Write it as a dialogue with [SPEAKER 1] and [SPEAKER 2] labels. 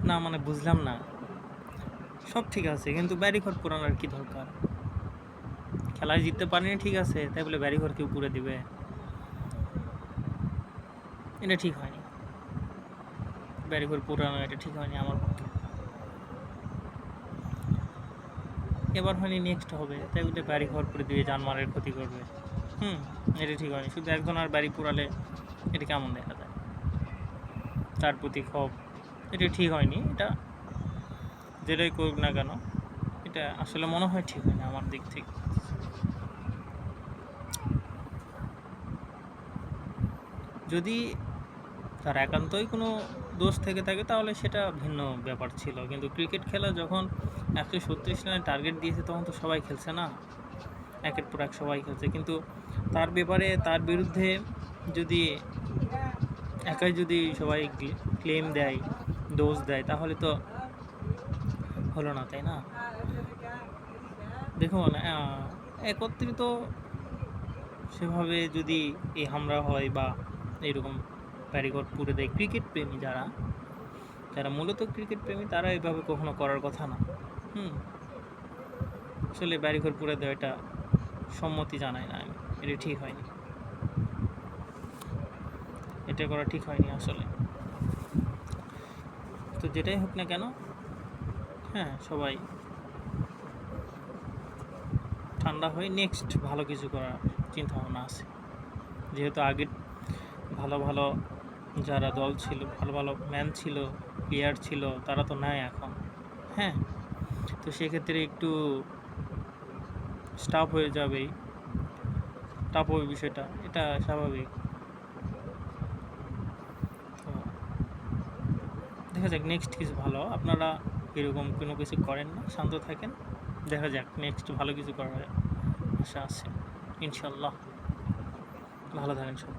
[SPEAKER 1] না মানে বুঝলাম না, সব ঠিক আছে কিন্তু ব্যারিঘর পুরানোর কি দরকার? খেলায় জিততে পারিনি ঠিক আছে, তাই বলে ব্যারিঘর কেউ পুরে দিবে? এটা ঠিক হয়নি, ব্যারিঘর পুরানো এটা ঠিক হয়নি আমার পক্ষে। এবার হয়নি, নেক্সট হবে, তাই বলে ব্যারিঘর পুরে দিয়ে জানমালের ক্ষতি করবে? এটা ঠিক হয়নি। শুধু একজন আর বাড়ি পুরালে এটা কেমন দেখা যায়? তার প্রতি ক্ষোভ, এটা ঠিক হয়নি। এটা যেটাই করুক না কেন, এটা আসলে মনে হয় ঠিক হয়নি আমার দিক থেকে। যদি তার একান্তই কোনো দোষ থেকে থাকে তাহলে সেটা ভিন্ন ব্যাপার ছিল, কিন্তু ক্রিকেট খেলা যখন 136 রানের টার্গেট দিয়েছে তখন তো সবাই খেলছে না, একের পর এক সবাই খেলছে, কিন্তু তার ব্যাপারে তার বিরুদ্ধে যদি একাই যদি সবাই ক্লেম দেয়, দোষ দেয়, তাহলে তো হলো না, তাই না? দেখুন, একত্রিত সেভাবে যদি এই হামলা হয় বা এইরকম ব্যারিঘর পুরে দেয়, ক্রিকেট প্রেমী যারা যারা মূলত ক্রিকেট প্রেমী তারা এইভাবে কখনো করার কথা না। আসলে ব্যারিঘর পুরে দেওয়া এটা সম্মতি জানাই না আমি, এটা ঠিক হয়নি, এটা করা ঠিক হয়নি আসলে। তো যেটাই হোক না কেন, হ্যাঁ, সবাই ঠান্ডা হয়ে নেক্সট ভালো কিছু করার চিন্তা ভাবনা আছে। যেহেতু আগে ভালো ভালো যারা দল ছিল, ভালো ভালো ম্যান ছিল, প্লেয়ার ছিল, তারা তো নাই এখন। হ্যাঁ, তো সেক্ষেত্রে একটু স্টাফ হয়ে যাবেই, টাফ হবে বিষয়টা, এটা স্বাভাবিক। তো দেখা যাক নেক্সট কিছু ভালো, আপনারা এরকম কোনো কিছু করেন না, শান্ত থাকেন, দেখা যাক নেক্সট ভালো কিছু করার আশা আছে ইনশাল্লাহ। ভালো থাকেন সব।